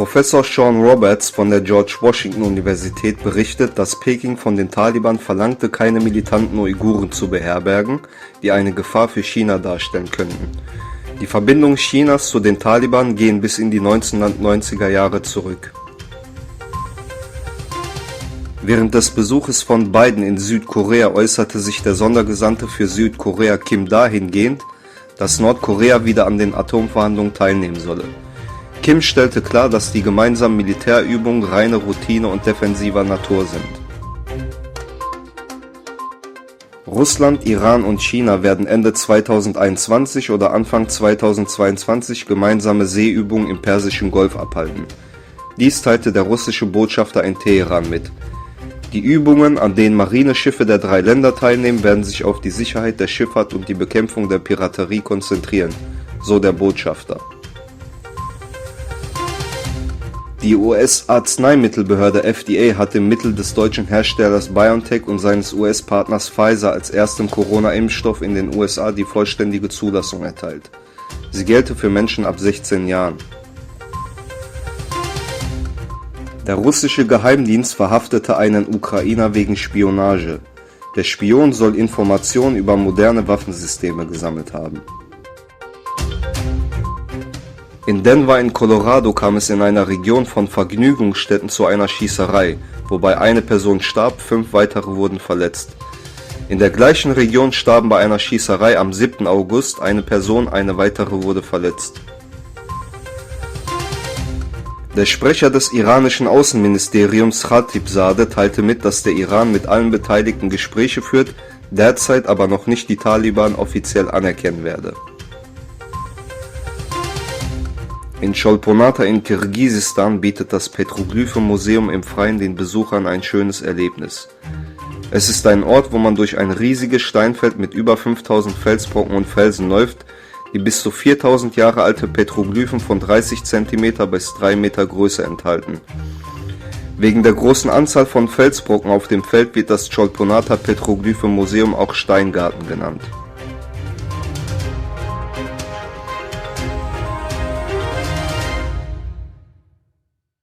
Professor Sean Roberts von der George Washington Universität berichtet, dass Peking von den Taliban verlangte, keine militanten Uiguren zu beherbergen, die eine Gefahr für China darstellen könnten. Die Verbindungen Chinas zu den Taliban gehen bis in die 1990er Jahre zurück. Während des Besuches von Biden in Südkorea äußerte sich der Sondergesandte für Südkorea Kim dahingehend, dass Nordkorea wieder an den Atomverhandlungen teilnehmen solle. Kim stellte klar, dass die gemeinsamen Militärübungen reine Routine und defensiver Natur sind. Russland, Iran und China werden Ende 2021 oder Anfang 2022 gemeinsame Seeübungen im Persischen Golf abhalten. Dies teilte der russische Botschafter in Teheran mit. Die Übungen, an denen Marineschiffe der drei Länder teilnehmen, werden sich auf die Sicherheit der Schifffahrt und die Bekämpfung der Piraterie konzentrieren, so der Botschafter. Die US-Arzneimittelbehörde FDA hat dem Mittel des deutschen Herstellers BioNTech und seines US-Partners Pfizer als erstem Corona-Impfstoff in den USA die vollständige Zulassung erteilt. Sie gelte für Menschen ab 16 Jahren. Der russische Geheimdienst verhaftete einen Ukrainer wegen Spionage. Der Spion soll Informationen über moderne Waffensysteme gesammelt haben. In Denver in Colorado kam es in einer Region von Vergnügungsstätten zu einer Schießerei, wobei eine Person starb, 5 weitere wurden verletzt. In der gleichen Region starben bei einer Schießerei am 7. August eine Person, eine weitere wurde verletzt. Der Sprecher des iranischen Außenministeriums Khatibzadeh teilte mit, dass der Iran mit allen Beteiligten Gespräche führt, derzeit aber noch nicht die Taliban offiziell anerkennen werde. In Cholponata in Kirgisistan bietet das Petroglyphen-Museum im Freien den Besuchern ein schönes Erlebnis. Es ist ein Ort, wo man durch ein riesiges Steinfeld mit über 5000 Felsbrocken und Felsen läuft, die bis zu 4000 Jahre alte Petroglyphen von 30 cm bis 3 Meter Größe enthalten. Wegen der großen Anzahl von Felsbrocken auf dem Feld wird das Cholponata Petroglyphen-Museum auch Steingarten genannt.